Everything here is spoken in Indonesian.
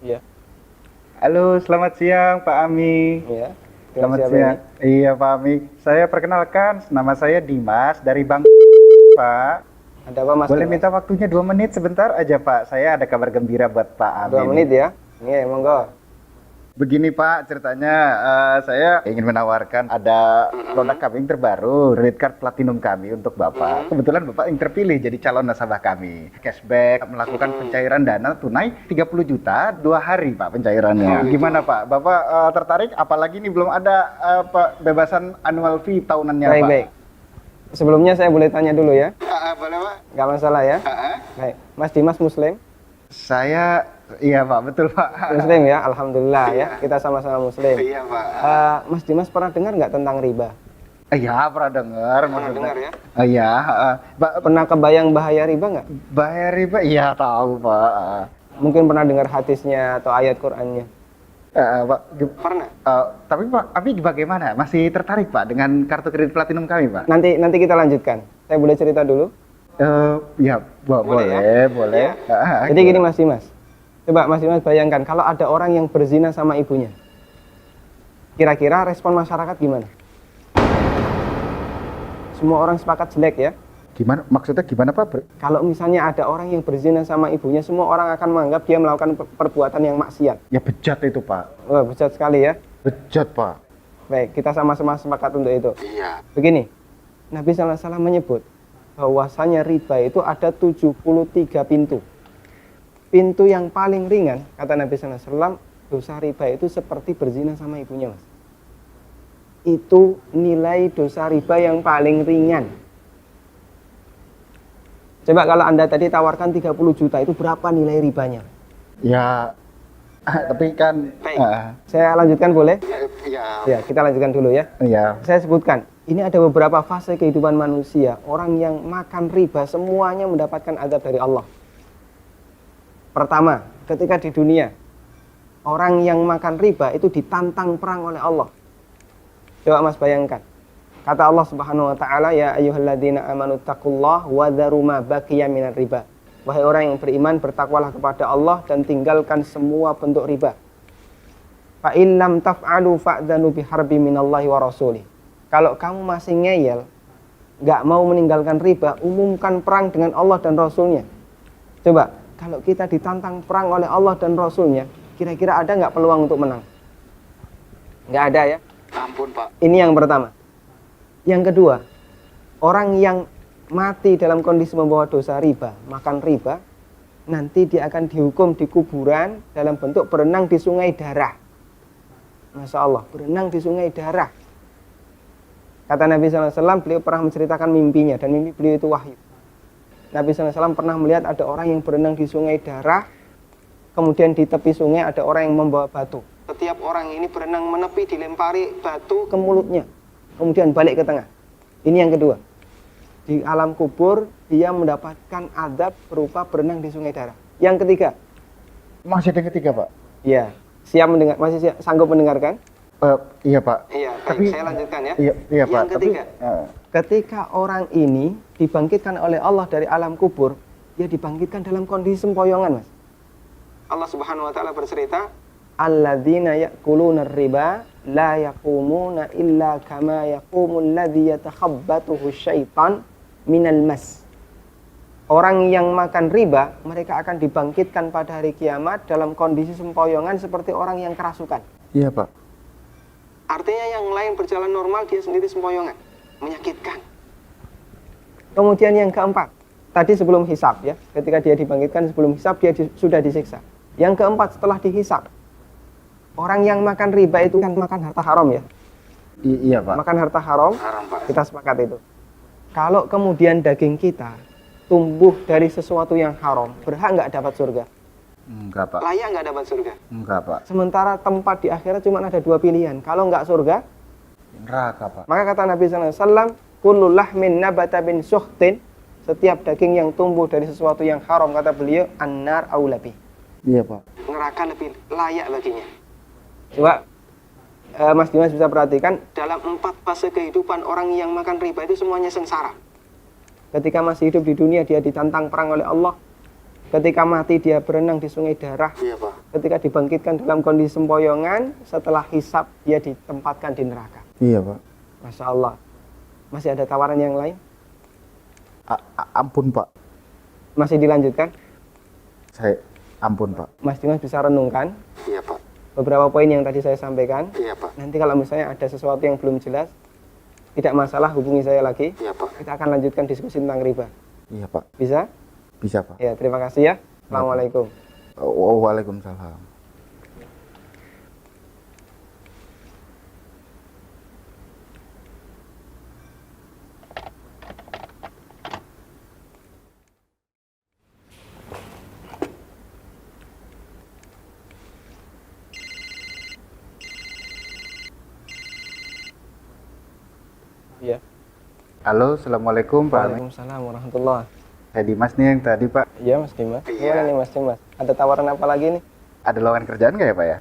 Iya. Halo, selamat siang Pak Ami. Iya. Dengan Selamat siapa ini? siang. Iya Pak Ami. Saya perkenalkan, nama saya Dimas dari Bang Pak. Ada apa Mas Boleh Dimas? minta waktunya 2 menit sebentar aja Pak. Saya ada kabar gembira buat Pak Dua Ami nih. menit ya. Iya, monggo. Begini Pak, ceritanya saya ingin menawarkan ada produk kami yang terbaru, Rate Card Platinum kami untuk Bapak. Kebetulan Bapak yang terpilih jadi calon nasabah kami. Cashback, melakukan pencairan dana tunai 30 juta 2 hari Pak pencairannya. Gimana Pak? Bapak tertarik? Apalagi ini belum ada bebasan annual fee tahunannya Baik, Pak. baik. Sebelumnya saya boleh tanya dulu ya? Boleh Pak? Nggak masalah ya? Baik. Mas Dimas Muslim? Saya, iya Pak, betul Pak. Muslim ya, alhamdulillah ya. Kita sama-sama Muslim. Iya Pak. Mas Dimas pernah dengar nggak tentang riba? Iya, pernah dengar maksudnya. dengar ya? Iya, Pernah kebayang bahaya riba nggak? bayar riba, iya tahu Pak. Mungkin pernah dengar hadisnya atau ayat Qur'annya? Pak, Pernah. tapi Pak, Abi bagaimana? Masih tertarik Pak dengan kartu kredit platinum kami Pak? Nanti kita lanjutkan. Saya boleh cerita dulu? Ya, Boleh ya? boleh. Ya. Jadi gini Mas Dimas. Coba Mas Dimas bayangkan kalau ada orang yang berzina sama ibunya. Kira-kira respon masyarakat gimana? Semua orang sepakat jelek ya. Gimana? Maksudnya gimana Pak? Kalau misalnya ada orang yang berzina sama ibunya, semua orang akan menganggap dia melakukan perbuatan yang maksiat. Ya bejat itu Pak. Wah, bejat sekali ya. Bejat Pak. Baik, kita sama-sama sepakat untuk itu. Iya. Begini, Nabi SAW menyebut bahwasanya riba itu ada 73 pintu. Pintu yang paling ringan, kata Nabi SAW, dosa riba itu seperti berzina sama ibunya, Mas. Itu nilai dosa riba yang paling ringan. Coba kalau Anda tadi tawarkan 30 juta, itu berapa nilai ribanya? Ya, tapi kan... Saya lanjutkan boleh? Ya. Ya, kita lanjutkan dulu ya. Iya. Saya sebutkan, ini ada beberapa fase kehidupan manusia. Orang yang makan riba semuanya mendapatkan azab dari Allah. Pertama, ketika di dunia, orang yang makan riba itu ditantang perang oleh Allah. Coba Mas bayangkan. Kata Allah Subhanahu wa taala, ya ayyuhalladzina amanu taqullaha wa dzaru ma baqiya minar riba. Wahai orang yang beriman, bertakwalah kepada Allah dan tinggalkan semua bentuk riba. Fa in lam taf'alu fa'dzanu biharbi minallahi wa rasulih. Kalau kamu masih ngeyel, enggak mau meninggalkan riba, umumkan perang dengan Allah dan Rasulnya. Coba, kalau kita ditantang perang oleh Allah dan Rasulnya, kira-kira ada nggak peluang untuk menang? Nggak ada ya? Ampun Pak. Ini yang pertama. Yang kedua, orang yang mati dalam kondisi membawa dosa riba, makan riba, nanti dia akan dihukum di kuburan dalam bentuk berenang di sungai darah. Masya Allah, berenang di sungai darah. Kata Nabi SAW, beliau pernah menceritakan mimpinya, dan mimpi beliau itu wahyu. Nabi SAW pernah melihat ada orang yang berenang di sungai darah, kemudian di tepi sungai ada orang yang membawa batu. Setiap orang ini berenang menepi, dilempari batu ke mulutnya, kemudian balik ke tengah. Ini yang kedua. Di alam kubur, dia mendapatkan azab berupa berenang di sungai darah. Yang ketiga. Masih ada ketiga Pak? Iya. Siap mendengar? Masih sanggup mendengarkan? Iya Pak. Iya, baik. Tapi, Saya lanjutkan ya. Iya Pak. Yang ketiga. Ketika orang ini dibangkitkan oleh Allah dari alam kubur, dia dibangkitkan dalam kondisi sempoyongan, Mas. Allah Subhanahu wa taala bercerita, alladzina ya'kuluna riba la yaqumuna illa kama yaqumul ladzi yatakhabbathu syaitan minal mas. Orang yang makan riba, mereka akan dibangkitkan pada hari kiamat dalam kondisi sempoyongan seperti orang yang kerasukan. Iya Pak. Artinya yang lain berjalan normal, dia sendiri sempoyongan. Menyakitkan. Kemudian yang keempat, tadi sebelum hisab ya, ketika dia dibangkitkan sebelum hisab, dia sudah disiksa. Yang keempat, setelah dihisab, orang yang makan riba itu kan makan harta haram ya. Iya Pak. Makan harta haram, Pak. kita sepakat itu. Kalau kemudian daging kita tumbuh dari sesuatu yang haram, berhak nggak dapat surga? Enggak Pak. Layak nggak dapat surga? Enggak Pak. Sementara tempat di akhirat cuma ada dua pilihan. Kalau nggak surga, Neraka Pak. maka kata Nabi SAW, kullu lahmin nabata bin suhtin, setiap daging yang tumbuh dari sesuatu yang haram, kata beliau, annar aulabi. Iya Pak. Neraka lebih layak baginya. Coba Mas Dimas bisa perhatikan, dalam 4 fase kehidupan orang yang makan riba itu semuanya sengsara. Ketika masih hidup di dunia, dia ditantang perang oleh Allah. Ketika mati, dia berenang di sungai darah. Iya Pak. ketika dibangkitkan dalam kondisi sempoyongan, setelah hisab dia ditempatkan di neraka. Iya, Pak. Masya Allah. Masih ada tawaran yang lain? Ampun, Pak. Masih dilanjutkan? Ampun, Pak. Mas Dimas bisa renungkan Iya, Pak. beberapa poin yang tadi saya sampaikan. Iya, Pak. Nanti kalau misalnya ada sesuatu yang belum jelas, tidak masalah, hubungi saya lagi. Iya, Pak. Kita akan lanjutkan diskusi tentang riba. Iya, Pak. Bisa? Bisa, Pak. Ya, terima kasih ya. Assalamualaikum. Waalaikumsalam. Iya. Halo, assalamualaikum Pak. Waalaikumsalam warahmatullahi. Saya Dimas nih yang tadi, Pak. Iya Mas Dimas. Iya. Gimana nih Mas Dimas? Ada tawaran apa lagi nih? Ada lowongan kerjaan nggak ya, Pak ya?